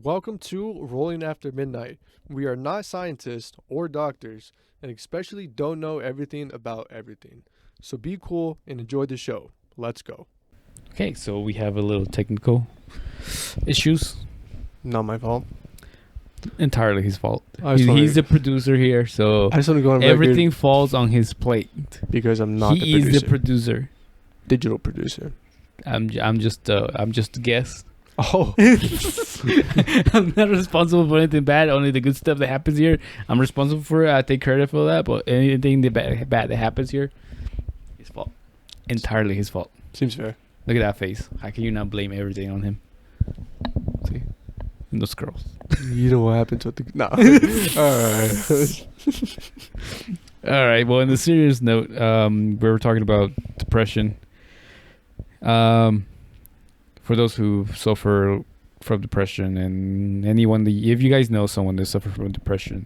Welcome to Rolling After Midnight. We are not scientists or doctors, and especially don't know everything about everything. So be cool and enjoy the show. Let's go. Okay, so we have a little technical issues. Not my fault. Entirely his fault. I just wanna- He's the producer here, so I just want to go on record everything falls on his plate. because I'm not He the is producer. the producer. Digital producer. I'm just a guest. Oh, I'm not responsible for anything bad. Only the good stuff that happens here, I'm responsible for it. I take credit for that. But anything bad that happens here, his fault. Entirely his fault. seems fair. Look at that face. How can you not blame everything on him? See, and those girls. You know what happens with the... Nah. All right. All right. Well, on the serious note, we were talking about depression. For those who suffer from depression, and anyone if you guys know someone that suffers from depression,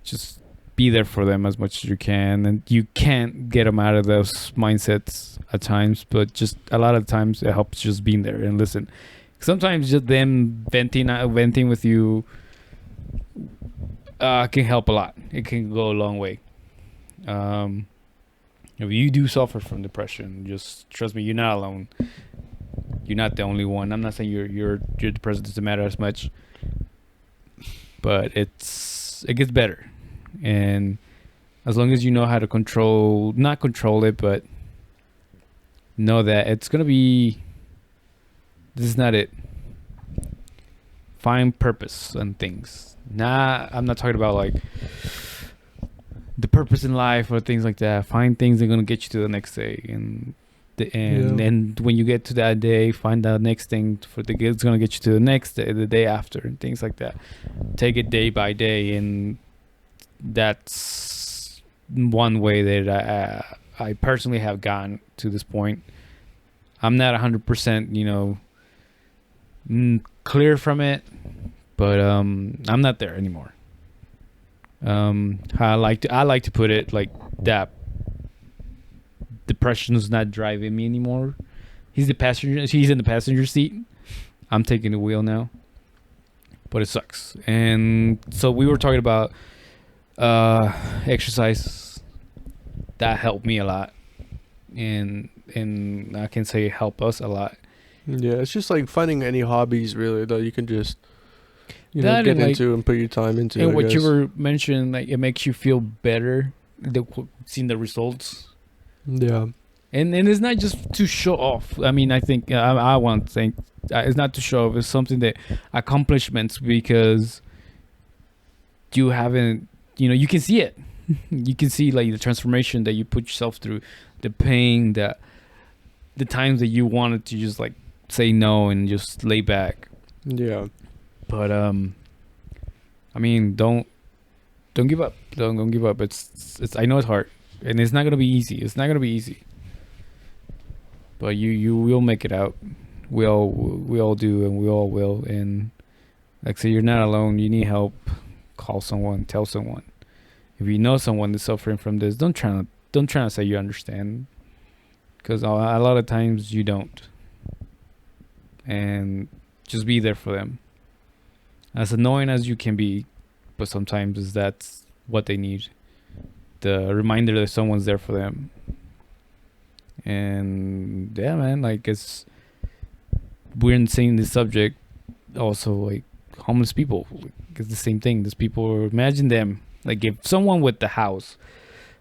just be there for them as much as you can. And you can't get them out of those mindsets at times, but just a lot of times it helps just being there and listen. Sometimes just them venting with you can help a lot. It can go a long way. If you do suffer from depression, just trust me, you're not alone. You're not the only one. I'm not saying your depression doesn't matter as much, but it gets better, and as long as you know how to not control it, but know that it's gonna be. This is not it. Find purpose on things. I'm not talking about like the purpose in life or things like that. Find things that are gonna get you to the next day, and when you get to that day, find the next thing it's gonna get you to the next day, the day after, and things like that. Take it day by day, and that's one way that I personally have gotten to this point. I'm not 100%, clear from it, but I'm not there anymore. I like to put it like that. Depression is not driving me anymore. He's in the passenger seat. I'm taking the wheel now, but it sucks. And so we were talking about exercise. That helped me a lot, and I can say help us a lot. Yeah, it's just like finding any hobbies really that you can just That get and, like, into and put your time into. And I what you guess. were mentioning, like it makes you feel better. Seeing the results. Yeah. And it's not just to show off. I mean, I think I want to think it's not to show off. It's something that accomplishments, because you haven't, you can see it. You can see like the transformation that you put yourself through, the pain, the times that you wanted to just like say no and just lay back. Yeah. But I mean, don't give up. Don't give up. It's I know it's hard, and it's not gonna be easy. It's not gonna be easy. But you will make it out. We all do, and we all will. And like I say, you're not alone. You need help. Call someone. Tell someone. If you know someone that's suffering from this, don't try to say you understand, because a lot of times you don't. And just be there for them. As annoying as you can be, but sometimes that's what they need. The reminder that someone's there for them. And yeah, man, like we're seeing this subject also, like homeless people. It's the same thing. There's people, imagine them, like if someone with the house,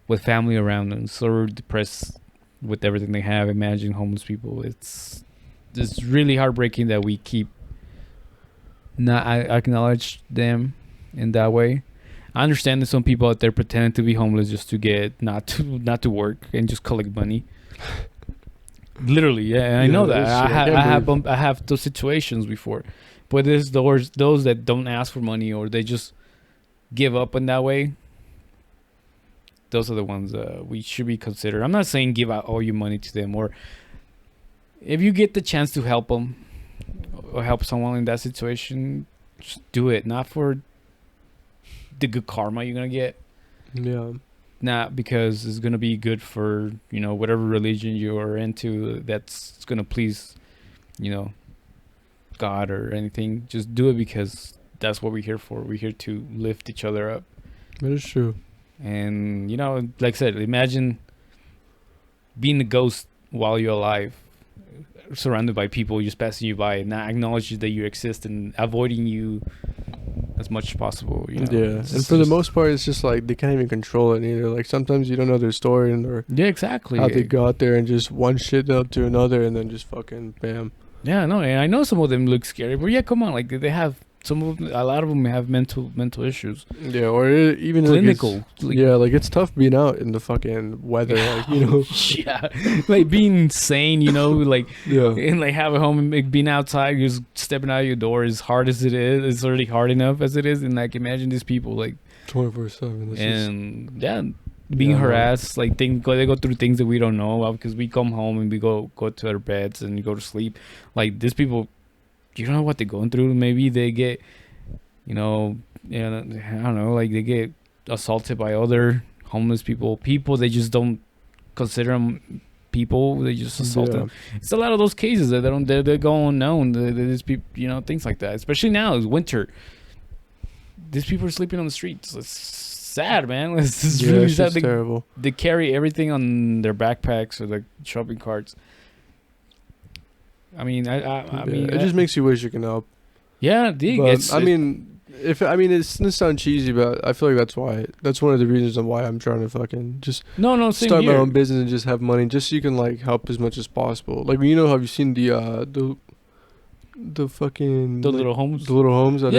with family around them, so depressed with everything they have, imagine homeless people. It's really heartbreaking that we keep not acknowledge them in that way. I understand that some people out there pretend to be homeless just to get not to work and just collect money. Literally, yeah, I know that. I have those situations before, but there's those that don't ask for money, or they just give up in that way. Those are the ones we should be considered. I'm not saying give out all your money to them, or if you get the chance to help them or help someone in that situation, just do it. Not for the good karma you're gonna get. Yeah. Not because it's gonna be good for whatever religion you are into. That's gonna please God or anything. Just do it because that's what we're here for. We're here to lift each other up. That is true. And like I said, imagine being a ghost while you're alive, surrounded by people just passing you by, not acknowledging that you exist and avoiding you as much as possible. Yeah, and for the most part, it's just like they can't even control it either. Like sometimes you don't know their story or yeah, exactly how they got there, and just one shit up to another, and then just fucking bam. Yeah, no, and I know some of them look scary, but yeah, come on, like they have a lot of them have mental issues. Yeah, or even clinical. Like it's tough being out in the fucking weather, like yeah, like being insane, like yeah, and like having home and like, being outside, just stepping out of your door as hard as it is. It's already hard enough as it is, and like imagine these people like 24/7, and being harassed, like they go through things that we don't know about because we come home and we go to our beds and we go to sleep. Like these people, you don't know what they're going through. Maybe they get, I don't know, like they get assaulted by other homeless people. They just don't consider them people. They just assault them. It's a lot of those cases that they're going unknown. There's people, things like that. Especially now, it's winter. These people are sleeping on the streets. It's sad, man. It's really sad. Terrible. They carry everything on their backpacks or their shopping carts. I mean, I mean, it just makes you wish you can help. Yeah, this doesn't sound cheesy, but I feel like that's one of the reasons on why I'm trying to fucking just start my own business and just have money, just so you can like help as much as possible. Like have you seen the fucking little homes? The little homes. I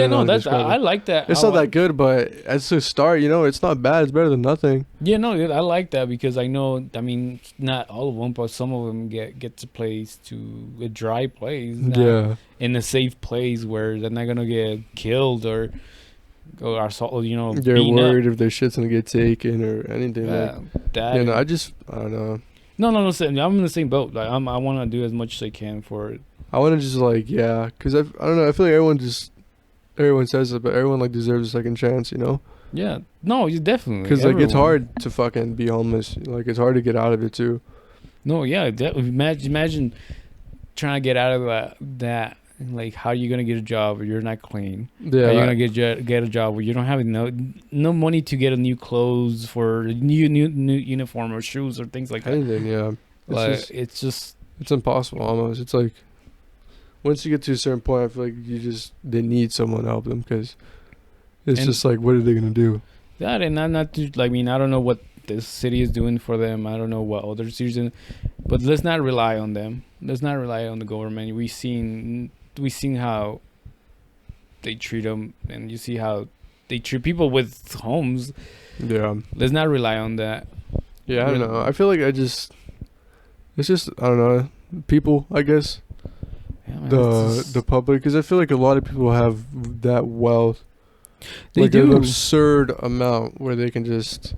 like that. It's not that good, but as a start, it's not bad. It's better than nothing. Yeah, no, I like that because I know. I mean, not all of them, but some of them get to place to a dry place. Yeah, in a safe place where they're not gonna get killed or assault. They're worried if their shit's gonna get taken or anything. I don't know. No. I'm in the same boat. Like I want to do as much as I can for it. I want to just because I don't know. I feel like everyone says it, but everyone like deserves a second chance, Yeah, no, you definitely. Because like it's hard to fucking be homeless. Like it's hard to get out of it too. No, yeah, imagine trying to get out of that. Like, how are you gonna get a job where you're not clean? Yeah, how are you gonna get a job where you don't have no money to get a new clothes for new uniform or shoes or things like that? Anything, yeah. It's impossible almost. It's like once you get to a certain point, I feel like they need someone to help them because it's just like, what are they gonna do? That and not I mean, I don't know what this city is doing for them. I don't know what other cities doing, but let's not rely on them. Let's not rely on the government. We've seen how they treat them, and you see how they treat people with homes. Yeah. Let's not rely on that. Yeah, I don't know. I feel like it's just I don't know, people, I guess. Yeah, man, the public, because I feel like a lot of people have that wealth. They do an absurd amount where they can just.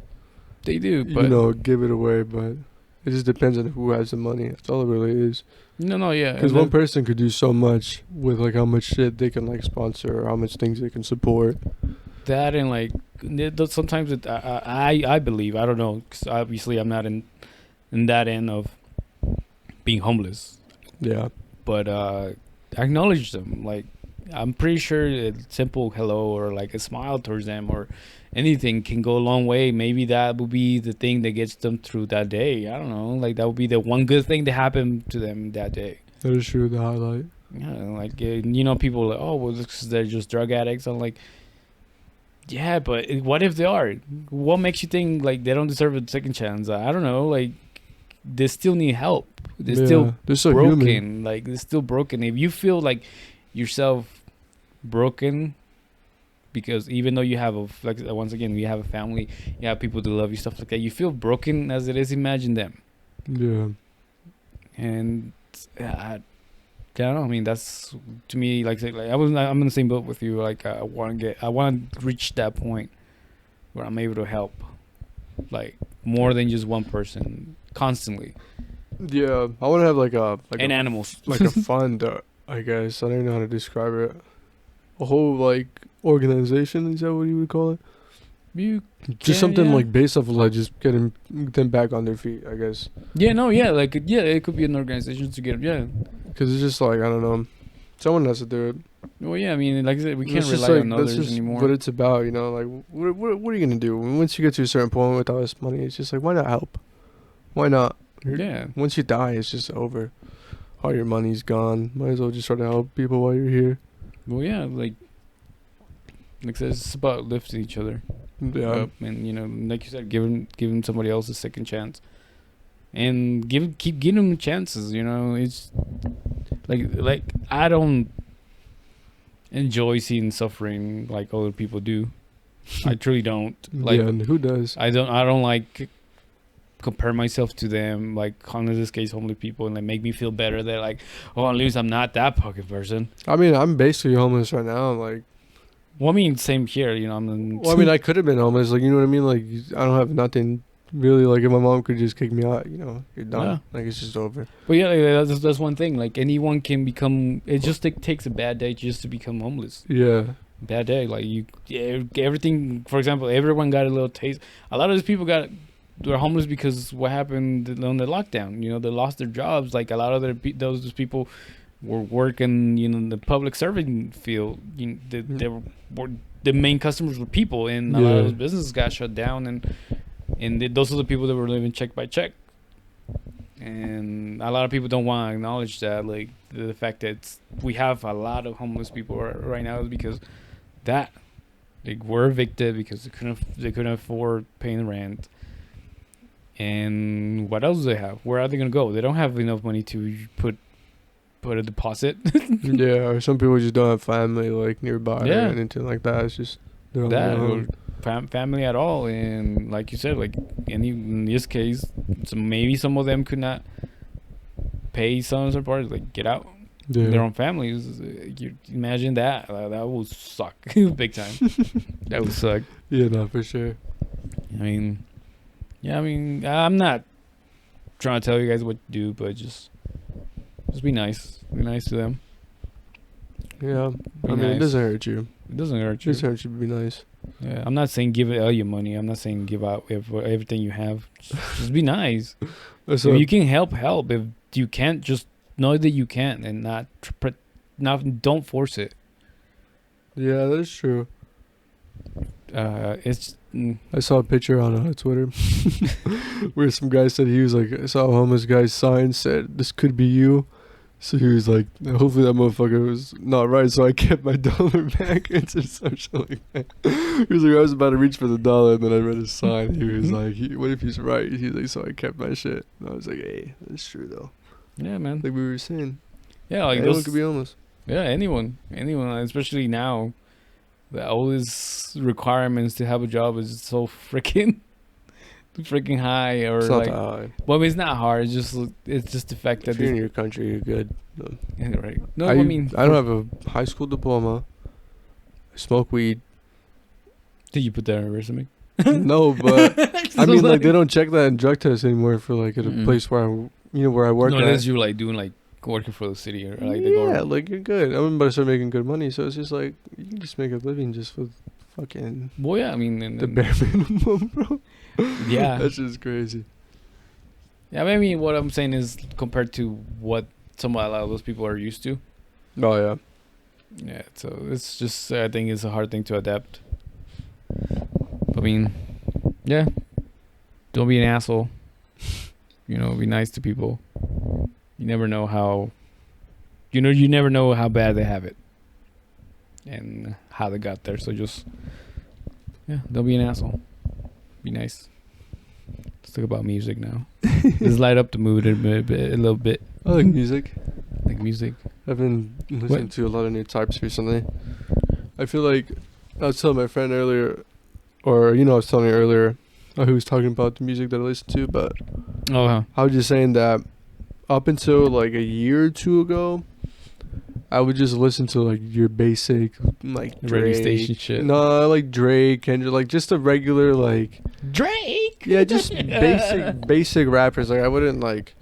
They do, but give it away. But it just depends on who has the money. That's all it really is. No, yeah. Because one person could do so much with like how much shit they can like sponsor, or how much things they can support. That and like sometimes I believe, I don't know, because obviously I'm not in that end of being homeless. Yeah. But acknowledge them. Like, I'm pretty sure a simple hello or like a smile towards them or anything can go a long way. Maybe that will be the thing that gets them through that day. I don't know. Like, that would be the one good thing that happened to them that day. That is true. The highlight. Yeah, like, people are like, oh, well, they're just drug addicts. I'm like, yeah, but what if they are? What makes you think like they don't deserve a second chance? I don't know. Like, they still need help. They're still broken. Human. Like, they're still broken. If you feel like yourself broken, because even though you have once again, you have a family, you have people that love you, stuff like that, you feel broken as it is. Imagine them. Yeah. And I don't know. I mean, that's to me like I'm in the same boat with you. Like, I want to reach that point where I'm able to help, like, more than just one person constantly. Yeah, I want to have like animals, like a fund. I guess I don't know how to describe it. A whole like organization, is that what you would call it? Just something like based off of like just getting them back on their feet, I guess. Yeah, no, yeah, like it could be an organization to get them. Yeah, because it's just like I don't know. Someone has to do it. Well, yeah, I mean, like I said, we can't rely on others anymore. What it's about, you know, like, what are you going to do? Once you get to a certain point with all this money, it's just like, why not help? Why not? Yeah. Once you die, it's just over. All your money's gone. Might as well just try to help people while you're here. Well, yeah, like I said, it's about lifting each other up, and you know, like you said, giving somebody else a second chance, and keep giving them chances. You know, it's like I don't enjoy seeing suffering like other people do. I truly don't. Like, yeah, and who does? I don't like compare myself to them, like in this case homeless people, and like make me feel better that like, oh, at least I'm not that fucking person. I mean, I'm basically homeless right now. Like, well, I mean, same here, you know. Well, I mean, I could have been homeless, like, you know what I mean? Like, I don't have nothing really. Like, if my mom could just kick me out, you know, you're done. Yeah. Like, it's just over. But yeah, like, that's one thing. Like, anyone can become. It just takes a bad day just to become homeless. Yeah. Bad day, like everything. For example, everyone got a little taste. A lot of these people they're homeless because what happened on the lockdown. You know, they lost their jobs. Like a lot of those people were working, you know, in the public serving field. You know, they were the main customers were people, and a lot of those businesses got shut down, and those are the people that were living check by check. And a lot of people don't want to acknowledge that, like the fact that we have a lot of homeless people right now is because that they were evicted because they couldn't afford paying rent. And what else do they have? Where are they gonna go? They don't have enough money to put a deposit. Yeah, or some people just don't have family like nearby or anything like that. It's just that or family at all. And like you said, like in this case, so maybe some of them could not pay some parts, like get out. Yeah. Their own families. You imagine that. That would suck big time. That would suck. Yeah, no, for sure. I mean. Yeah, I mean, I'm not trying to tell you guys what to do, but just be nice. Be nice to them. Yeah. I mean, it doesn't hurt you. It doesn't hurt you. It doesn't hurt you to be nice. Yeah, I'm not saying give all your money. I'm not saying give out everything you have. Just be nice. If you can help. If you can't, just know that you can't and don't force it. Yeah, that's true. I saw a picture on Twitter where some guy said he was like, I saw a homeless guy's sign said, "This could be you." So he was like, hopefully that motherfucker was not right. So I kept my dollar back and something like that. He was like, I was about to reach for the dollar, and then I read his sign. He was like, what if he's right? He's like, so I kept my shit. And I was like, hey, that's true though. Yeah, man. Like we were saying. Yeah, like anyone could be homeless. Yeah, anyone, especially now. All these requirements to have a job is so freaking high, or it's like, not that high. Well, it's not hard. It's just the fact that if you're in your country, you're good. No. Yeah, right. No, I mean, I don't have a high school diploma. I smoke weed. Did you put that on your resume? No, but I mean, like they don't check that in drug tests anymore for like at a place where where I work. No, unless you're like doing like working for the city or like the government. Like you're good. I'm about to start making good money, so it's just like you can just make a living just with fucking. Well, yeah, I mean, the bare minimum, bro. Yeah, that's just crazy. Yeah, I mean, what I'm saying is compared to what a lot of those people are used to. Oh yeah. Yeah, so it's just I think it's a hard thing to adapt. I mean, yeah, don't be an asshole. Be nice to people. You never know how. You never know how bad they have it, and how they got there. So just, don't be an asshole. Be nice. Let's talk about music now. Let's light up the mood a little bit. I like music. Like music. I've been listening to a lot of new types recently. I feel like I was telling my friend earlier, or I was telling you earlier, who was talking about the music that I listen to, but I was just saying that. Up until like a year or two ago, I would just listen to like your basic like Drake. Radio station shit. No, like Drake, Kendrick, like just a regular like Drake. Yeah, just basic rappers. Like I wouldn't like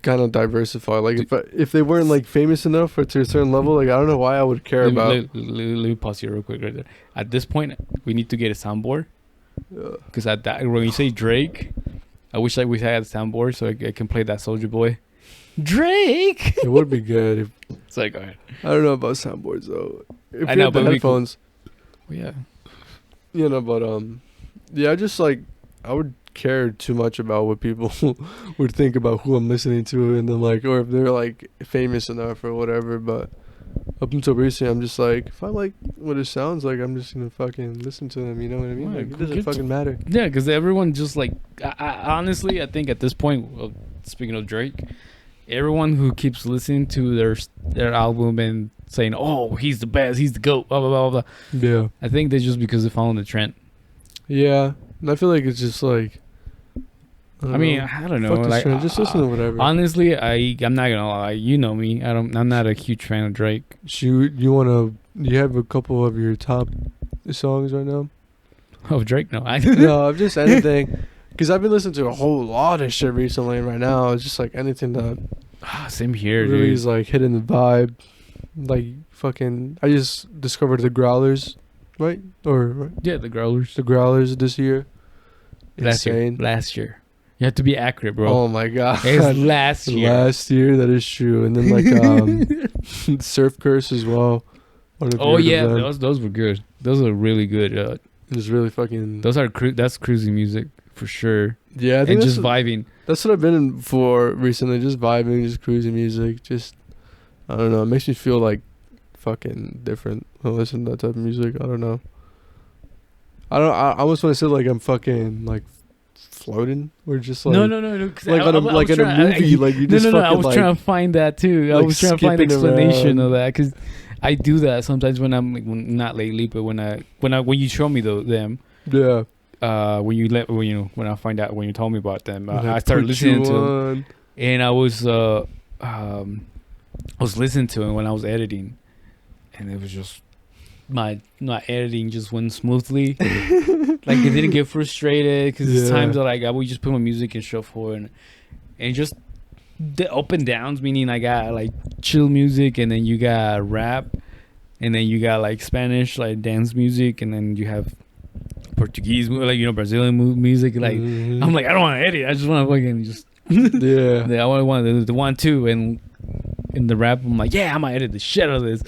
kind of diversify. Like if they weren't like famous enough or to a certain level, like I don't know why I would care about. Let me pause you real quick right there. At this point, we need to get a soundboard. Because when you say Drake. I wish we had a soundboard so I can play that Soulja Boy. Drake. It would be good. If, It's like, go ahead. I don't know about soundboards though. If I you know, had the but headphones, Well, yeah. you know. But yeah, just like I would care too much about what people would think about who I'm listening to, and then like, or if they're like famous enough or whatever. But up until recently, I'm just like, if I like what it sounds like, I'm just gonna fucking listen to them. You know what I mean? Right, Like, it doesn't fucking matter. Yeah, because everyone just like, I honestly, I think at this point, well, speaking of Drake, everyone who keeps listening to their album and saying, "Oh, he's the best, he's the GOAT," blah blah blah blah. Yeah. I think that's just because they're following the trend. Yeah, and I feel like it's just like. I mean, I don't know. Fuck Like, trend. Just listen to whatever. Honestly, I'm not gonna lie. You know me. I'm not a huge fan of Drake. Shoot, you have a couple of your top songs right now? Oh, Drake? No, No, I'm just anything. Because I've been listening to a whole lot of shit recently. And right now, it's just like anything that same here, really dude. is like hitting the vibe. Like fucking, I just discovered the Growlers, right? Or Yeah, the Growlers. the Growlers this year. Insane. Last year. You have to be accurate, bro. Oh my god. It's last year. Last year, that is true. And then like Surf Curse as well. Oh yeah, those were good. Those are really good. It was really fucking. Those are that's cruising music for sure. Yeah, I think and just vibing. That's what I've been in for recently. Just vibing, just cruising music. Just I don't know. It makes me feel like fucking different when I listen to that type of music. I don't know. I almost want to say like I'm fucking like floating or just like no. Like like in a movie, like you just no. I was like, trying to find that too. I like was trying to find an skipping explanation around. of that because I do that sometimes when I'm like, not lately, but when you show me them. Yeah. When I find out when you told me about them, Like, I started listening to them, on. and I was listening to it when I was editing, and it was just my editing just went smoothly. Like it didn't get frustrated because there's times that like I would just put my music in shuffle and just the up and downs, meaning I got like chill music and then you got rap and then you got like Spanish like dance music and then you have Portuguese like Brazilian music. Like I'm like I don't want to edit. I just want to fucking just I want the 1 2 and in the rap I'm like I'm gonna edit the shit out of this.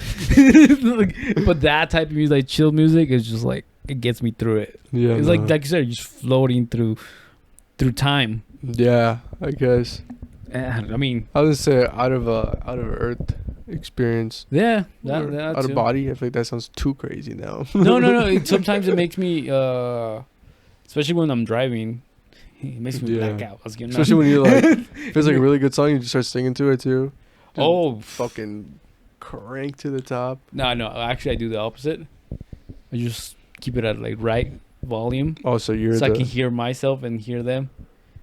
But that type of music, like chill music, is just like it gets me through it. Yeah, it's like you said, you're just floating through time. Yeah, I guess. I mean, I would say out of earth experience. Yeah, out of body. I feel like that sounds too crazy now. No. Sometimes it makes me, especially when I'm driving, it makes me black out. Especially when you like, if it's like a really good song, you just start singing to it too. Just fucking crank to the top. No. Actually, I do the opposite. I just keep it at like right volume. Oh, so I can hear myself and hear them.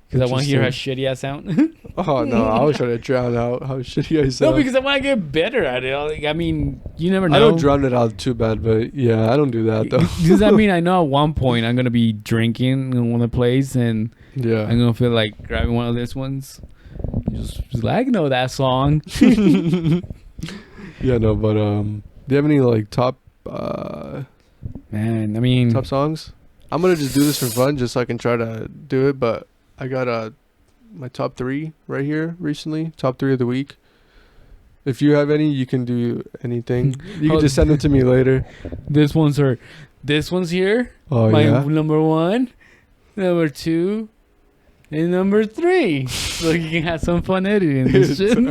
Because I want to hear how shitty I sound. Oh, no. I was trying to drown out how shitty I sound. No, because I want to get better at it. Like, I mean, you never know. I don't drown it out too bad, but yeah, I don't do that, though. Because, I mean, I know at one point I'm going to be drinking in one of the plays, and I'm going to feel like grabbing one of these ones. Just like, I know that song. Yeah, no, but do you have any, like, top... Man, I mean... top songs? I'm going to just do this for fun, just so I can try to do it, but... I got my top 3 right here recently. Top 3 of the week. If you have any, you can do anything. You can just send them to me later. This one's here. Oh, my number 1, number 2, and number 3. So you can have some fun editing this shit. You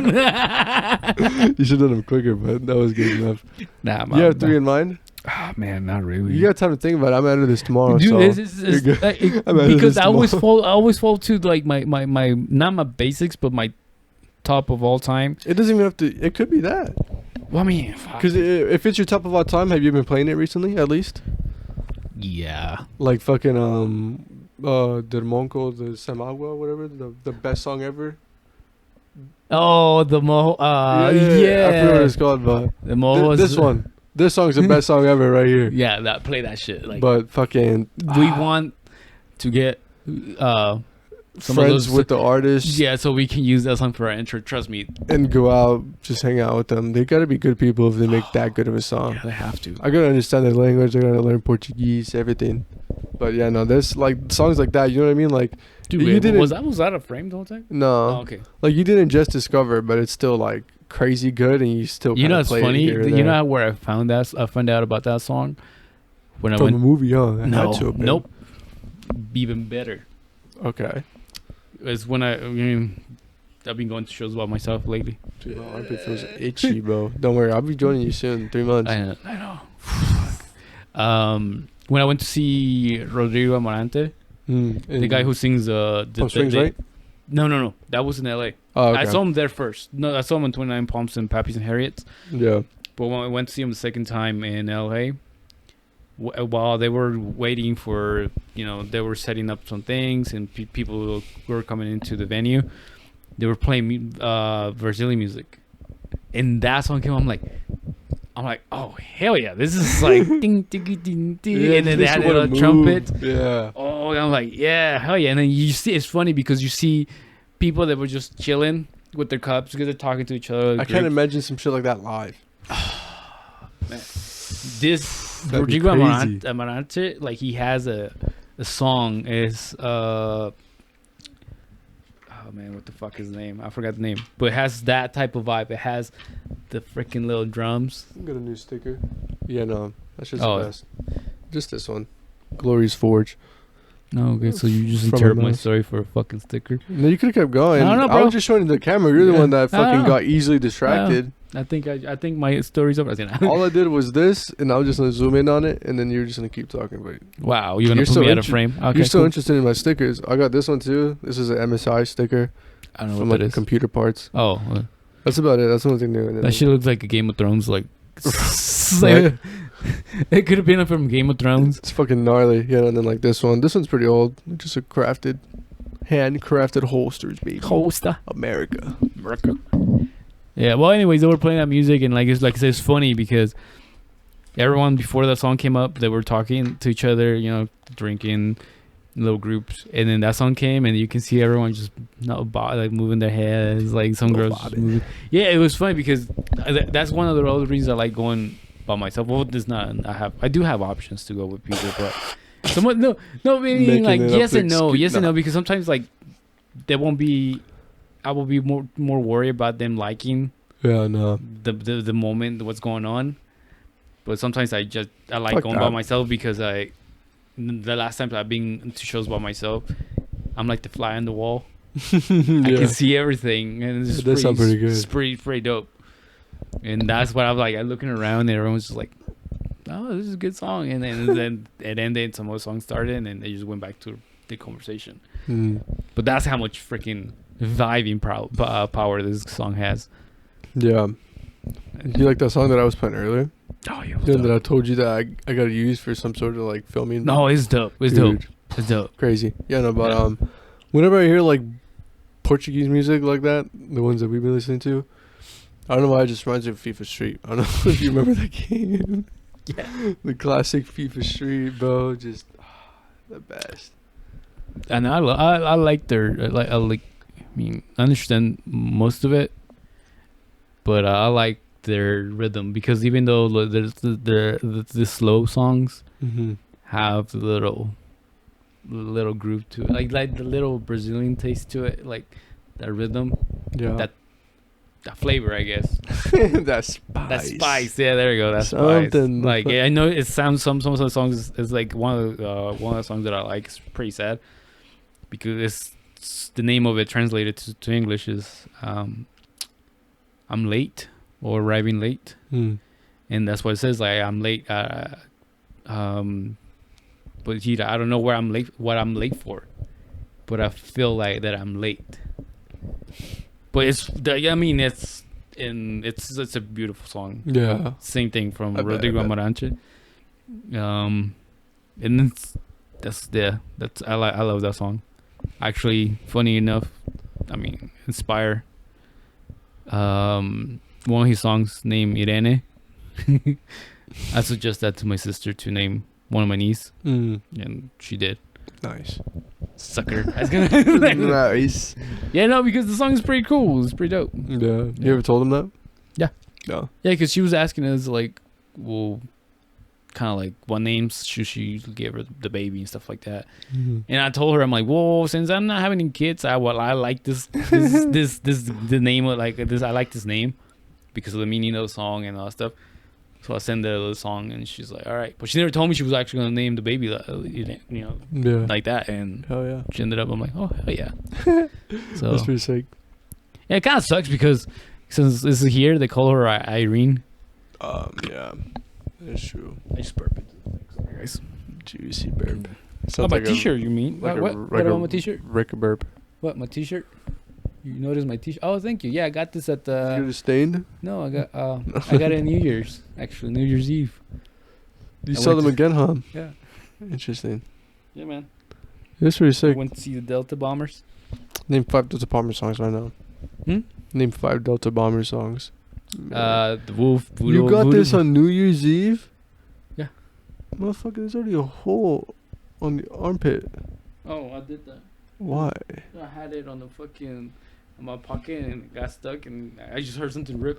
should have done them quicker, but that was good enough. Nah, you have 3 in mind? Oh, man, not really. You got time to think about it. I'm editing this tomorrow. Dude, so because I always fall to like my not my basics, but my top of all time. It doesn't even have to. It could be that. Well, I mean, because if it's your top of all time, have you been playing it recently? At least. Yeah. Like fucking Del Monco, the Samagua, whatever, the best song ever. Oh, the Moho. I forgot what it's called, but the Moho. This one. This song's the best song ever right here. Yeah, play that shit. Like, but fucking... we want to get friends with the artists. Yeah, so we can use that song for our intro. Trust me. And go out, just hang out with them. They gotta be good people if they make that good of a song. Yeah, they have to. I gotta understand their language. I gotta learn Portuguese, everything. But yeah, no, there's like songs like that. You know what I mean? Like, dude, you didn't, was that a frame the whole time? No. Oh, okay. Like you didn't just discover, but it's still like crazy good, and you still. You know, it's funny. You know where I found out about that song when I went from a movie. No, nope. Even better. Okay. It's when I've been going to shows about myself lately. Dude, my armpit feels itchy, bro. Don't worry, I'll be joining you soon in 3 months. I know. When I went to see Rodrigo Amarante, the guy who sings Palm Springs, right? No, that was in LA. Oh, okay. I saw him there first. No, I saw him in 29 Palms and Pappies and Harriet's. Yeah. But when I went to see him the second time in LA, while they were waiting for, they were setting up some things and people were coming into the venue, they were playing Brazilian music. And that song came on, I'm like, oh, hell yeah. This is like ding, ding, ding, ding. Yeah, and then they had a little trumpet. Yeah. Oh, I'm like, yeah, hell yeah. And then you see, it's funny because you see people that were just chilling with their cups because they're talking to each other. I can't imagine some shit like that live. Man. This Rodrigo Amarante, like he has a song is oh man, what the fuck is the name? I forgot the name. But it has that type of vibe. It has the freaking little drums. Got a new sticker. Yeah, no, that's just the best. Just this one, Glory's Forge. No, okay, so you just interrupt my story for a fucking sticker. No, you could have kept going. I don't know, bro. I was just showing the camera. You're the one that fucking got easily distracted. I think my story's over. All I did was this, and I was just gonna zoom in on it, and then you're just gonna keep talking about it. Wow, you're gonna put me out of frame. Okay, you're so interested in my stickers. I got this one too. This is an MSI sticker. I don't know from what that is. Computer parts. Oh, that's about it. That's the only thing new. That shit looks like a Game of Thrones. Like, it could have been from Game of Thrones. It's fucking gnarly. Yeah, and then like this one. This one's pretty old. Just a handcrafted holsters, baby. Holster. America. Yeah, well, anyways, they were playing that music, and like I said, it's funny because everyone before that song came up, they were talking to each other, drinking in little groups, and then that song came, and you can see everyone just like moving their heads, like some girls just moving. Yeah, it was funny because that's one of the other reasons I like going by myself. Well, there's not. I do have options to go with people, but somewhat no, meaning like yes and no, because sometimes like there won't be. I will be more worried about them liking the moment, what's going on. But sometimes I like going by myself because the last time I've been to shows by myself, I'm like the fly on the wall. I can see everything, and it's sounds pretty good. It's pretty dope. And that's what I'm like. I'm looking around, and everyone's just like, "Oh, this is a good song." And then it ended. Some more songs started, and then they just went back to the conversation. But that's how much freaking vibing power this song has. Yeah. You like that song that I was playing earlier? Oh, yeah. That I told you that I got to use for some sort of like filming. No, it's dope. It's dope. Crazy. Yeah, no, but whenever I hear like Portuguese music like that, the ones that we've been listening to, I don't know why it just reminds me of FIFA Street. I don't know if you remember that game. Yeah. The classic FIFA Street, bro. Just the best. And I like their I understand most of it, but I like their rhythm because even though there's the slow songs have the little groove to it, like the little Brazilian taste to it, like that rhythm, that flavor, I guess. That spice. Yeah, there you go. That's spice. Like I know it sounds some of the songs is like one of the songs that I like is pretty sad because it's the name of it translated to English is I'm late or arriving late, and that's what it says. Like I'm late, but I don't know what I'm late for, but I feel like that I'm late. But it's a beautiful song. Yeah, same thing from Rodrigo Amarante. And I love that song. Actually, funny enough, Inspire. One of his songs named Irene. I suggest that to my sister to name one of my niece, and she did. Nice, sucker. Nice. Yeah, no, because the song is pretty cool. It's pretty dope. Yeah. You ever told him that? Yeah. No. Yeah, because she was asking us like, well, kind of like what names should she give her the baby and stuff like that. And I told her, I'm like, whoa, since I'm not having any kids, I like the name of like this. I like this name because of the meaning of the song and all that stuff. So I sent her the song, and she's like, all right. But she never told me she was actually going to name the baby, like that. And hell yeah. She ended up, I'm like, oh, hell yeah. So that's pretty sick. Yeah, it kind of sucks because since this is here, they call her Irene. Yeah. That's true. I just burped into the thing. Sorry, guys. Juicy burp. Oh, my t-shirt, you mean? Like what about my t-shirt? Rick burp. What, my t-shirt? You noticed my t-shirt? Oh, thank you. Yeah, I got this at the... You got it stained? No, I got it at New Year's. Actually, New Year's Eve. You saw them again, huh? Yeah. Interesting. Yeah, man. That's pretty sick. I went to see the Delta Bombers. Name 5 Delta Bomber songs right now. Name 5 Delta Bomber songs. The Wolf. You got this on New Year's Eve? Yeah. Motherfucker, there's already a hole on the armpit. Oh, I did that. Why? I had it on the fucking... in my pocket and it got stuck and I just heard something rip.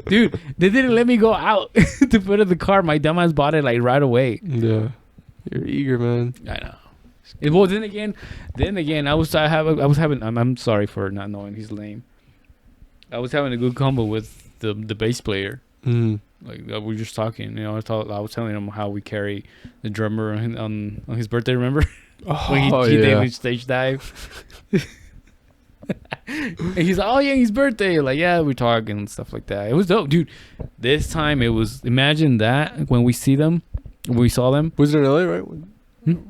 Dude, they didn't let me go out to put in the car. My dumbass bought it like right away. Yeah. You're eager, man. I know. Well, then again, I'm sorry for not knowing his name. I was having a good combo with the bass player. Like we were just talking, I was telling him how we carry the drummer on his birthday. Remember? When he did his stage dive. And he's like, oh yeah, his birthday. Like, yeah, we're talking and stuff like that. It was dope, dude. This time it was, imagine that when we saw them. Was it in LA, right?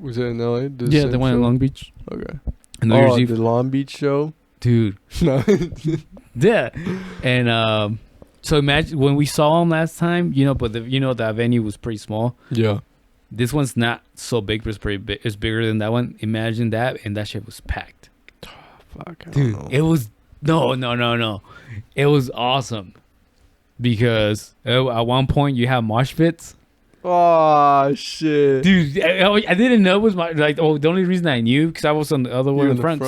Was it in LA? Yeah, they went in Long Beach. Okay. The Long Beach show, dude. Yeah, and so imagine when we saw them last time. But that venue was pretty small. Yeah. This one's not so big, but it's pretty big. It's bigger than that one. Imagine that, and that shit was packed. Fuck, dude, it was no. It was awesome because at one point you have mosh pits. Oh shit, dude! I didn't know it was the only reason I knew because I was on the other one in front.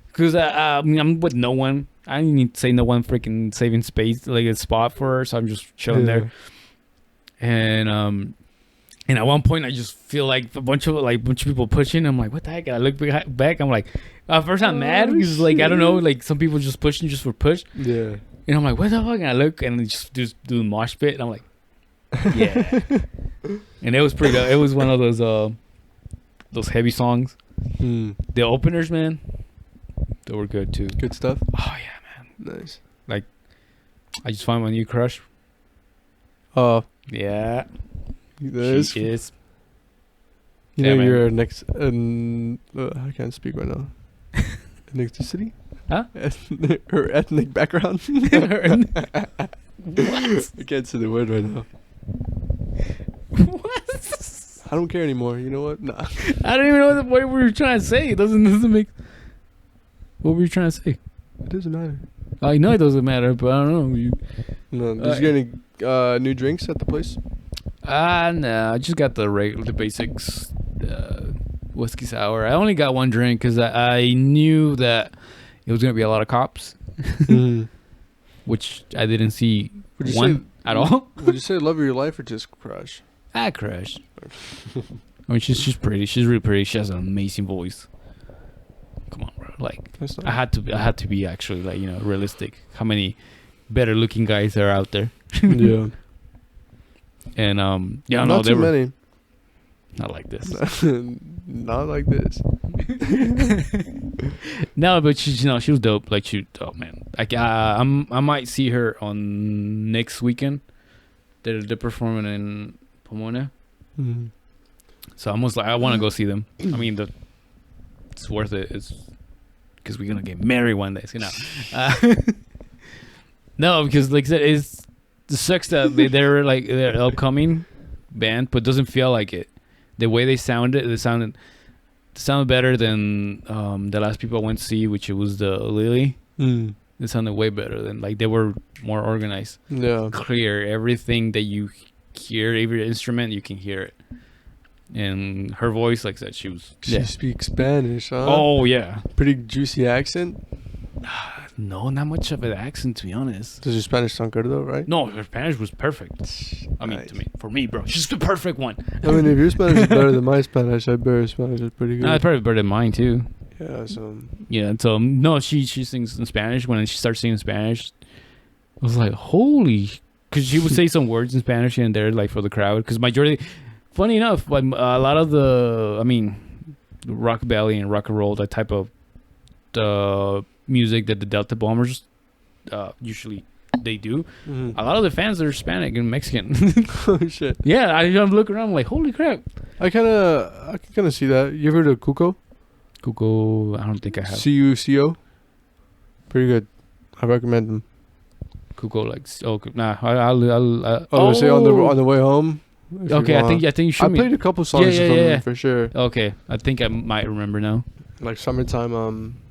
Because I'm with no one. I didn't need to say no one freaking saving space like a spot for her, so I'm just chilling there. And at one point I just feel like a bunch of people pushing. I'm like, what the heck? I look back. I'm like, first I'm mad because I don't know, some people just pushing just for push. Yeah. And I'm like, what the fuck? And I look and they just do the mosh pit. And I'm like, yeah. And it was pretty. It was one of those heavy songs. The openers, man, they were good too. Good stuff. Oh yeah, man. Nice. Like, I just found my new crush. Yeah. She is. You're next. I can't speak right now. Ethnicity? Huh? Her ethnic background. What? I can't say the word right now. What? I don't care anymore. You know what? Nah. I don't even know what we were trying to say. It doesn't make. What were you trying to say? It doesn't matter. I know it doesn't matter, but I don't know. No. Did you get any new drinks at the place? No. I just got the basics. Whiskey sour. I only got one drink because I knew that it was gonna be a lot of cops, which I didn't see at all. Would you say love of your life or just crush? Crush. I mean, she's pretty. She's really pretty. She has an amazing voice. Come on, bro. Like, I had to be actually realistic. How many better looking guys are out there? Yeah. And not too many. Not like this. Not like this. No, but she was dope. Like man. Like I might see her on next weekend. They're performing in Pomona. Mm-hmm. So I want to go see them. I mean, it's worth it. It's because we're gonna get married one day. No, because like I said, it sucks that they're upcoming band, but doesn't feel like it. The way they sounded better than the last people I went to see, which it was the Lily. It sounded way better than they were more organized. Yeah, clear. Everything that you hear, every instrument you can hear it. And her voice, like I said, she speaks Spanish, huh? Oh yeah, pretty juicy accent. No, not much of an accent, to be honest. Does your Spanish sound good though, right? No, her Spanish was perfect. I mean, for me, bro, she's the perfect one. I mean, if your Spanish is better than my Spanish, I bet your Spanish is pretty good. No, it's probably better than mine too. Yeah, so. Yeah, so no, she sings in Spanish. When she starts singing Spanish, I was like, holy, because she would say some words in Spanish and there, like for the crowd. Because majority, funny enough, like a lot of the rockabilly and rock and roll, that type of music that the Delta Bombers usually they do. Mm-hmm. A lot of the fans are Hispanic and Mexican. Oh shit! Yeah, I'm looking around, I'm like, holy crap! I can kind of see that. You ever heard of Cuco? Cuco, I don't think I have. Cuco, pretty good. I recommend them. Cuco, like, say on the way home. Okay, I think you should. I played a couple songs from them for sure. Okay, I think I might remember now. Like Summertime.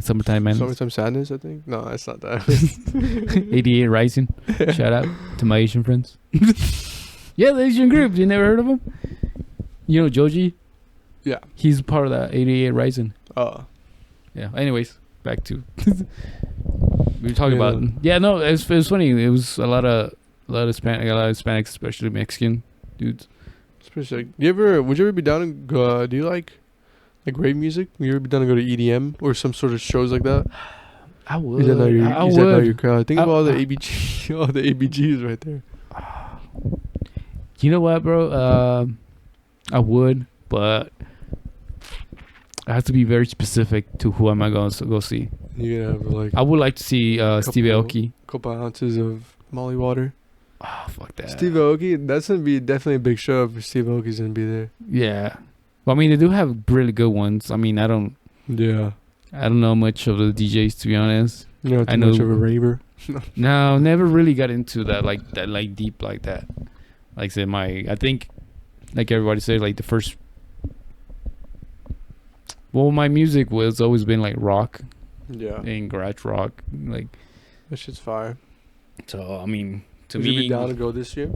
Summertime Madness. Summertime Sadness, I think. No, it's not that. 88 Rising. Shout out to my Asian friends. Yeah, the Asian group. You never heard of them? You know Joji? Yeah. He's part of that 88 Rising. Oh. Yeah. Anyways, back to we were talking about. Yeah, no, it was funny. It was a lot of Hispanics, especially Mexican dudes. It's pretty sick. Would you ever be down to go? Do you like rave music? Would you ever be down to go to EDM or some sort of shows like that? I would. Is that not your crowd? Think about all the ABG, all the ABGs right there. You know what, bro? I would, but I have to be very specific to who am I going to go see. You have like. I would like to see Steve Aoki. Couple ounces of Molly water. Oh, fuck that. Steve Aoki, that's gonna be definitely a big show if Steve Aoki's gonna be there. Yeah. Well, I mean, they do have really good ones. I mean, I don't know much of the DJs, to be honest. You're not too much of a raver. No, never really got into that deep like that. Like I said, I think, like everybody said, like the first. Well, my music was always been like rock. Yeah. And garage rock, like. That shit's fire. So I mean, Would you be down to go this year?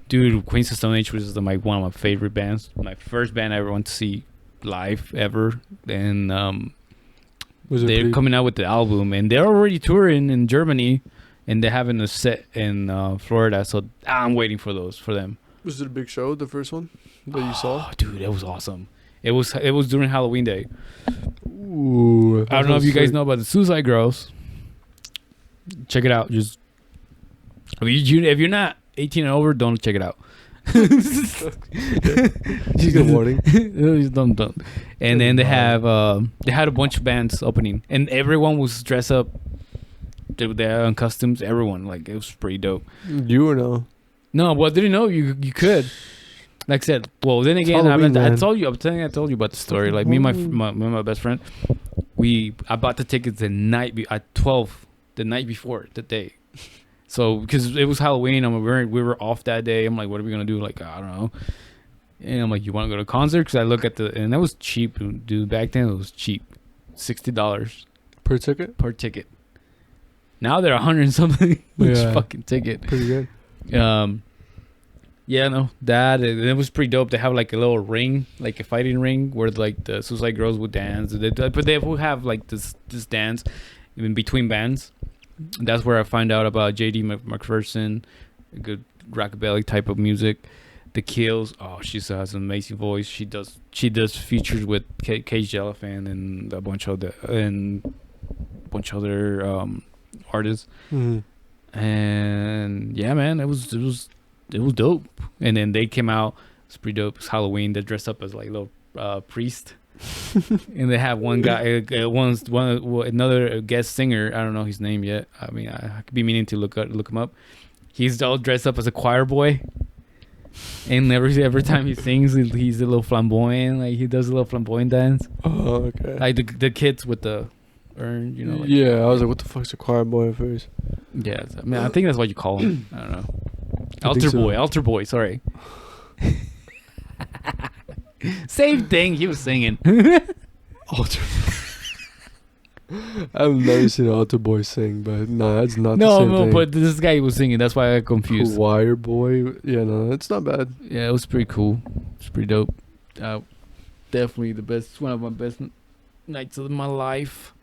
Dude, Queens of Stone Age was one of my favorite bands. My first band I ever went to see live ever. And they're coming out with the album. And they're already touring in Germany. And they're having a set in Florida. So I'm waiting for them. Was it a big show, the first one that you saw? Dude, it was awesome. It was during Halloween Day. Ooh. I don't know if you guys know about the Suicide Girls. Check it out. Just if you're not 18 and over, don't check it out. Just a warning. Don't. And then they had a bunch of bands opening, and everyone was dressed up. They're on costumes. Everyone, like, it was pretty dope. You or no? No, well, I didn't know you could. Like I said, well, then again, I told you about the story. Like me and my best friend, I bought the tickets at 12 the night before the day. So because it was Halloween, we were off that day. I'm like, what are we gonna do? Like, I don't know. And I'm like, you want to go to a concert? Because I look at and that was cheap, dude. Back then it was cheap, $60 per ticket. Now they're $100 and something each fucking ticket. Pretty good. Yeah, no, it was pretty dope. They have like a little ring, like a fighting ring, where like the Suicide Girls would dance. But they will have like this dance in between bands. That's where I find out about JD McPherson, a good rockabilly type of music. The Kills, she has an amazing voice. She does features with Cage the Elephant and a bunch of other artists. Mm-hmm. And yeah, man, it was dope. And then they came out. It's pretty dope. It's Halloween. They're dressed up as like little priest. And they have one guy, another guest singer. I don't know his name yet. I mean, I could be meaning to look him up. He's all dressed up as a choir boy, and every time he sings, he's a little flamboyant. Like he does a little flamboyant dance. Oh, okay. Like the kids with the urn, you know. Like, yeah, I was like, what the fuck's a choir boy at first? Yeah, I mean, I think that's what you call him. I don't know. Altar boy. Sorry. Same thing. He was singing. Altar. I've never seen an altar boy sing, but no, that's not the same thing. No, but this guy was singing. That's why I got confused. Choir boy. Yeah, no, it's not bad. Yeah, it was pretty cool. It's pretty dope. Definitely the best. One of my best nights of my life.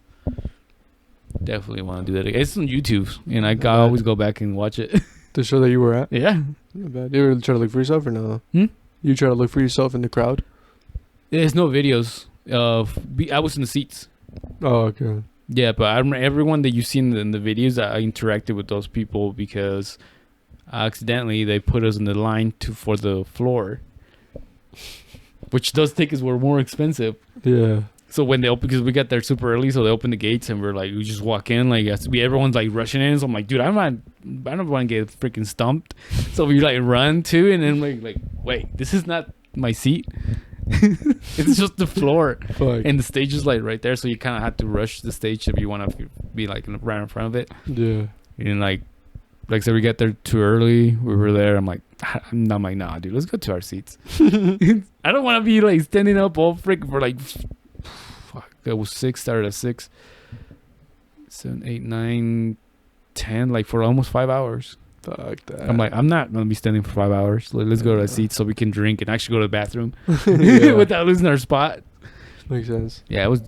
Definitely want to do that again. It's on YouTube, and I always go back and watch it. The show that you were at? Yeah. Not bad. You ever try to look for yourself or no? You try to look for yourself in the crowd? There's no videos. I was in the seats. Oh, okay. Yeah, but I remember everyone that you see in the videos, I interacted with those people because accidentally they put us in the line for the floor, which those tickets were more expensive. Yeah. So when they open, because we got there super early, so they open the gates and we're like, we just walk in, like everyone's like rushing in. So I'm like, dude, I don't want to get freaking stumped. So we like run too, and then like wait, this is not my seat. It's just the floor. Fuck. And the stage is like right there, so you kind of have to rush the stage if you want to be like right in front of it. Yeah. And like so we got there too early. We were there. I'm like, nah, dude, let's go to our seats. I don't want to be like standing up all freaking for like, fuck, it was 6, started at 6, 7, 8, 9, 10, like for almost 5 hours. Fuck that. I'm like, I'm not gonna be standing for 5 hours. Let's go to our seats so we can drink and actually go to the bathroom without losing our spot. Makes sense. Yeah, it was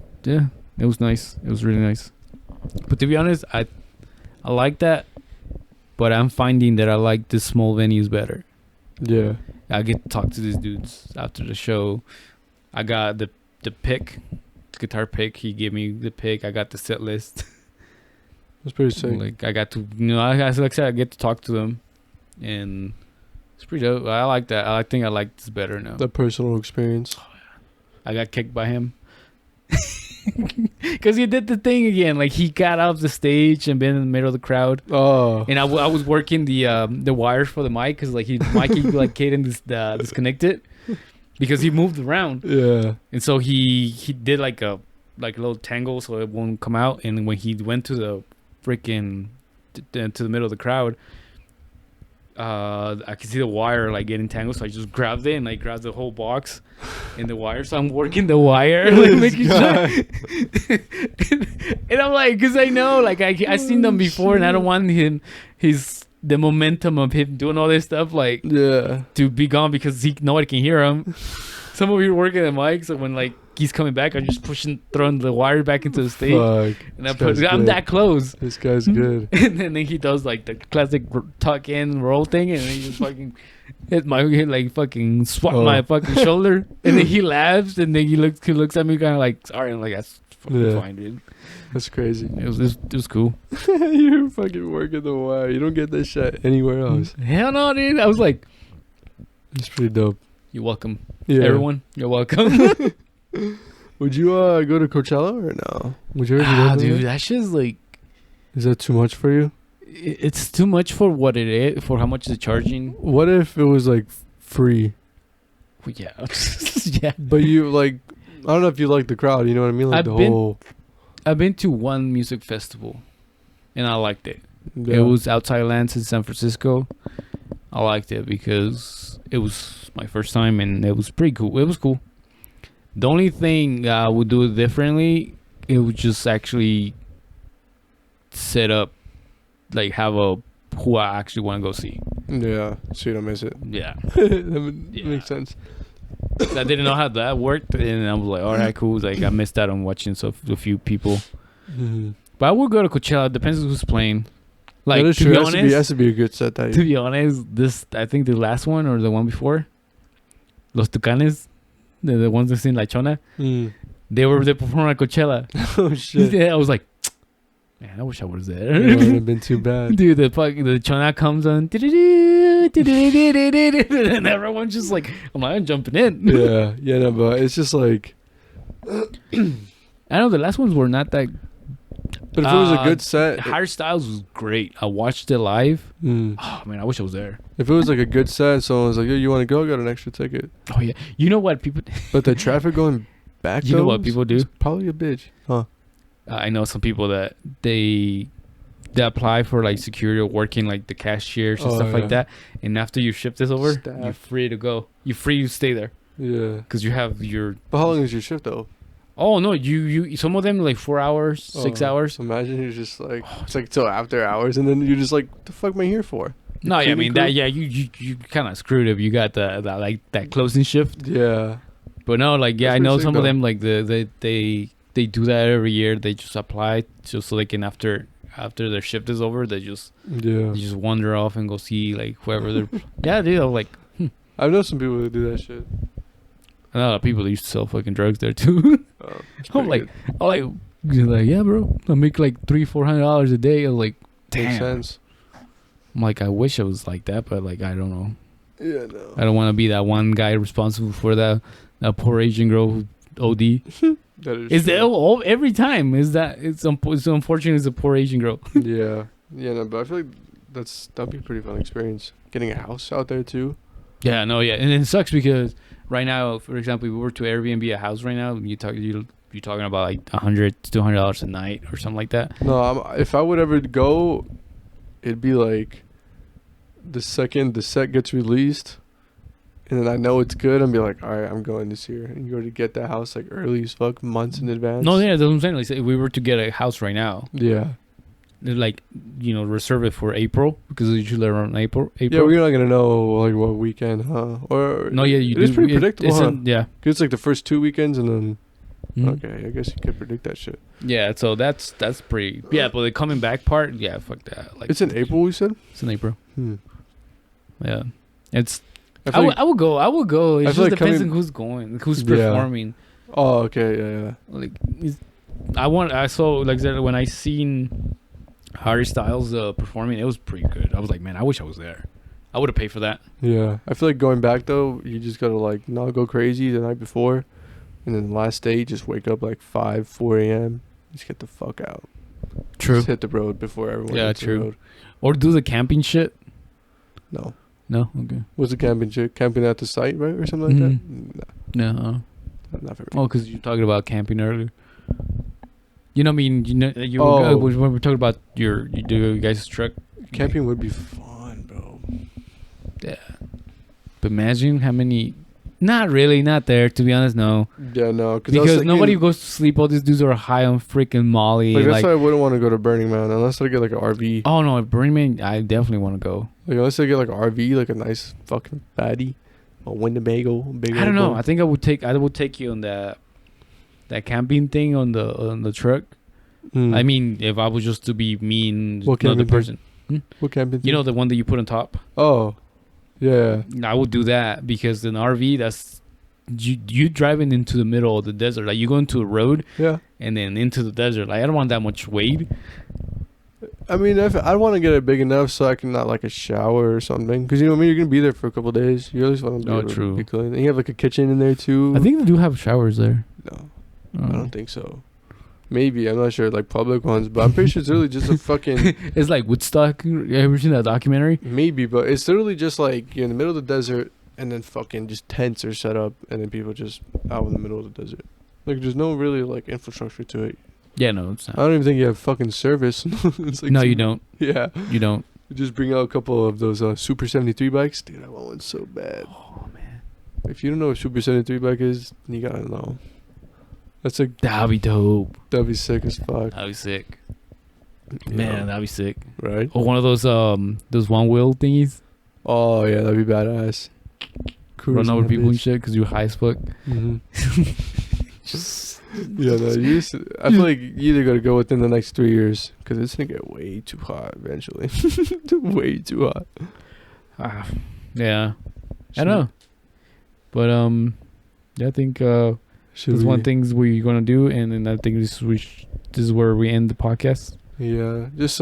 nice. It was really nice. But to be honest, I like that, but I'm finding that I like the small venues better. Yeah. I get to talk to these dudes after the show. I got the pick, guitar pick. He gave me the pick. I got the set list. That's pretty sick. Like I got to, like I said, I get to talk to them, and it's pretty dope. I like that. I think I like this better now. The personal experience. Oh, yeah. I got kicked by him because he did the thing again. Like he got off the stage and been in the middle of the crowd. Oh. And I was working the wires for the mic because like he like Caden disconnected because he moved around. Yeah. And so he did like a little tangle so it won't come out. And when he went to the freaking to the middle of the crowd, I could see the wire like getting tangled, so I just grabbed it and like grabbed the whole box in the wire. So I'm working the wire, like making sure. And I'm like, because I know, like I seen them before, and I don't want the momentum of him doing all this stuff, like to be gone because nobody can hear him. Some of you working the mic, so when like he's coming back, I'm just throwing the wire back into the stage. Fuck. And I'm that close. This guy's good. And then he does like the classic tuck in roll thing, and then he just fucking fucking swat my fucking shoulder, and then he laughs, and then he looks at me kind of like sorry. I'm like, that's fucking fine, dude. That's crazy. It was cool. You're fucking working the wire. You don't get this shit anywhere else. Hell no, dude. I was like, it's pretty dope. You're welcome. Yeah. Everyone, you're welcome. Would you go to Coachella or no? Would you ever dude, that shit's like... Is that too much for you? It's too much for what it is, for how much they're charging. What if it was like free? Well, yeah. Yeah. But you like... I don't know if you like the crowd, you know what I mean? Like I've been to one music festival, and I liked it. Yeah. It was Outside Lands in San Francisco. I liked it because it was my first time, and it was pretty cool. It was cool. The only thing I would do differently, it would just actually set up, like have who I actually want to go see. Yeah, so you don't miss it. Yeah. That makes sense. I didn't know how that worked, and I was like, all right, cool. Like I missed out on watching a few people. Mm-hmm. But I would go to Coachella. It depends on who's playing. Like, to be honest, it has to be a good set. To be honest, I think the last one or the one before, Los Tucanes, the ones that sing La Chona, they performed at Coachella. Oh shit! Yeah, I was like, man, I wish I was there. It wouldn't have been too bad. Dude, the Chona comes on, and everyone's just like, I'm jumping in. Yeah, no, but it's just like, I know the last ones were not that. But if it was a good set, Higher Styles was great. I watched it live. Oh man, I wish I was there. If it was like a good set, someone was like, "Yo, you want to go? I got an extra ticket." Oh yeah, you know what people? But the traffic going back. You know what people do? Probably a bitch, huh? I know some people that they apply for like security or working like the cashiers and stuff like that. And after your shift is over, you're free to go. You're free to stay there. Yeah. Because you have your. But how long is your shift though? Oh no, you some of them like 4 hours, 6 hours. Imagine you're just like it's like till after hours, and then you're just like, what the fuck am I here for? No, yeah, I mean that. Yeah, you kind of screwed if you got that closing shift. Yeah. But no, like I know some of them like they they do that every year. They just apply just so they can after their shift is over, they just wander off and go see like whoever they're. Yeah, dude. Like I know some people that do that shit. A lot of people used to sell fucking drugs there too. I'm like, yeah, bro. I make like $300-400 a day. I was like, damn. Makes sense. I'm like, I wish I was like that, but like, I don't know. Yeah, no. I don't want to be that one guy responsible for that poor Asian girl who OD. That is every time is that it's unfortunate it's a poor Asian girl. Yeah, no, but I feel like that'd be a pretty fun experience. Getting a house out there too. Yeah, no, yeah, and it sucks because right now, for example, if we were to Airbnb a house right now, you're talking about like $100-200 a night or something like that. No, if I would ever go, it'd be like the second the set gets released, and then I know it's good, I'm be like, all right, I'm going this year, and you go to get that house like early as fuck, months in advance. No, yeah, that's what I'm saying. Like, if we were to get a house right now, yeah, like, reserve it for April because it's usually around April. Yeah, we're not gonna know like what weekend, huh? Or no, yeah, you do. It's pretty predictable, huh? Yeah, cause it's like the first 2 weekends, and then okay, I guess you could predict that shit. Yeah, so that's pretty. Yeah, but the coming back part, yeah, fuck that. Like, it's in April, we said. It's in April. Yeah, it's. I will go. It just like depends on who's going, who's performing. Oh, okay, yeah. Like, I saw like when I seen Harry Styles performing, it was pretty good. I was like, man, I wish I was there. I would have paid for that. Yeah, I feel like going back though, you just gotta like not go crazy the night before, and then the last day, just wake up like 4 a.m. Just get the fuck out. True. Just hit the road before everyone. Yeah, hits true. The road. Or do the camping shit. No. Okay. What's the camping shit? Camping at the site, right, or something like that? No. Not for me. Oh, because you're talking about camping earlier. You know, I mean, when we're talking about you guys' truck. Camping would be fun, bro. Yeah. But imagine how many. Not really, not there, to be honest, no. Yeah, no. Because nobody goes to sleep. All these dudes are high on freaking Molly. Like, that's why I wouldn't want to go to Burning Man unless I get like an RV. Oh, no, Burning Man, I definitely want to go. Like, unless I get like an RV, like a nice fucking fatty. A Winnebago. I don't know. I think I would take you on that camping thing on the truck. I mean, if I was just to be me and another person. What camping thing? You know, the one that you put on top? Oh. Yeah. I would do that because in RV, that's you driving into the middle of the desert. Like, you go into a road, and then into the desert. Like, I don't want that much weight. I mean, I want to get it big enough so I can not like a shower or something. Because, you know what I mean? You're going to be there for a couple of days. You always want to be clean. And you have like a kitchen in there too. I think they do have showers there. No. I don't think so. Maybe. I'm not sure. Like public ones. But I'm pretty sure it's really just a fucking... It's like Woodstock. You ever seen that documentary? Maybe. But it's literally just like you're in the middle of the desert and then fucking just tents are set up. And then people just out in the middle of the desert. Like there's no really like infrastructure to it. Yeah, no, it's not. I don't even think you have fucking service. It's like no, you don't. Yeah. You don't. You just bring out a couple of those Super 73 bikes. Dude, I want one so bad. Oh, man. If you don't know what Super 73 bike is, you gotta know. That'd be dope. That'd be sick as fuck. That'd be sick. Man, that'd be sick. Right? Or one of those one wheel thingies. Oh, yeah, that'd be badass. Run over people and shit because you're high as fuck. Mm-hmm. Yeah, no, I feel like you either gotta go within the next 3 years because it's gonna get way too hot eventually. Way too hot. Yeah, I know. But yeah, I think there's one things we're gonna do, and then I think this is where we end the podcast. Yeah, just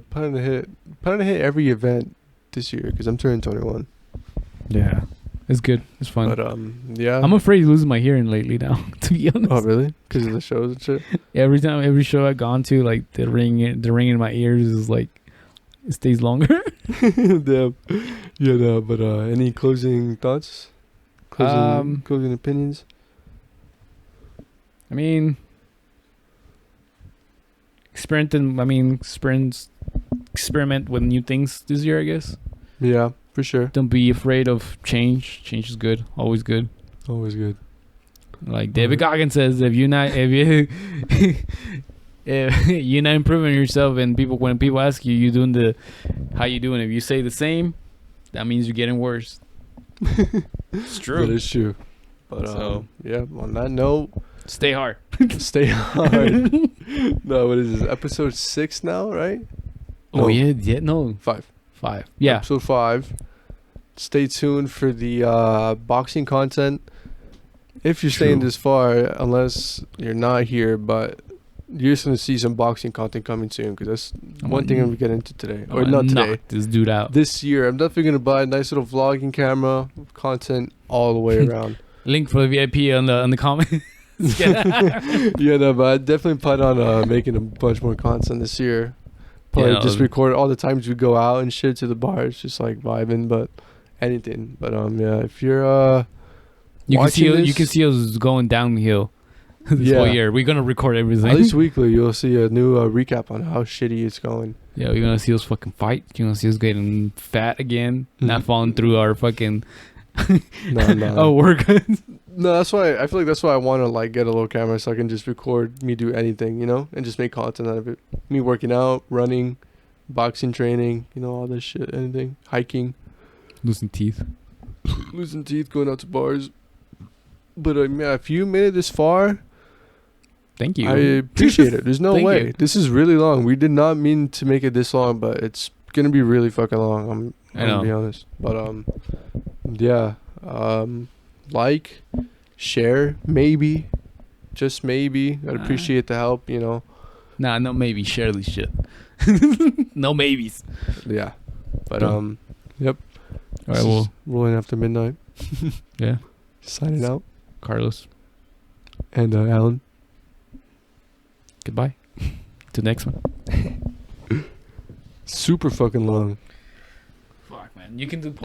plan to hit every event this year because I'm turning 21. Yeah. It's good. It's fun. But yeah. I'm afraid of losing my hearing lately now, to be honest. Oh, really? Because of the shows and shit? Every show I've gone to, like, the ringing in my ears is like, it stays longer. Damn. Yeah, no, but any closing thoughts? Closing opinions? I mean, experiment with new things this year, I guess. Yeah. For sure. Don't be afraid of change. Change is good. Always good. Always good. Like David Goggins says, if you're not improving yourself, and when people ask you, how you doing? If you say the same, that means you're getting worse. It's true. That is true. But yeah, on that note, stay hard. Stay hard. No, what is this? Episode 6 now, right? Oh, no. Yeah, no. 5. Yeah. Episode 5. Stay tuned for the boxing content. If you're staying this far, unless you're not here, but you're just going to see some boxing content coming soon, because that's one thing I'm going to get into today. Or not today. Knock this dude out. This year. I'm definitely going to buy a nice little vlogging camera, content all the way around. Link for the VIP on the comment. Yeah, no, but I definitely plan on making a bunch more content this year. Probably just record all the times we go out and shit to the bars, just like vibing, but anything. But yeah, if you're you can see us going downhill this whole year. We're gonna record everything. At least weekly, you'll see a new recap on how shitty it's going. Yeah, you're gonna see us fucking fight. You're gonna see us getting fat again, not falling through our fucking work. No, that's why I feel like that's why I want to like get a little camera so I can just record me do anything, and just make content out of it. Me working out, running, boxing training, all this shit, anything, hiking, losing teeth, going out to bars. But yeah, if you made it this far, thank you. I appreciate it. There's no way. This is really long. We did not mean to make it this long, but it's gonna be really fucking long. I'm gonna be honest. But yeah. Like, share, maybe, just maybe. I'd appreciate the help, Nah, no maybe. Share this shit. No maybes. Yeah, but yep. All right, well, rolling after midnight. Yeah. Signing out, Carlos and Alan. Goodbye. Till next one. Super fucking long. Fuck, man. You can do.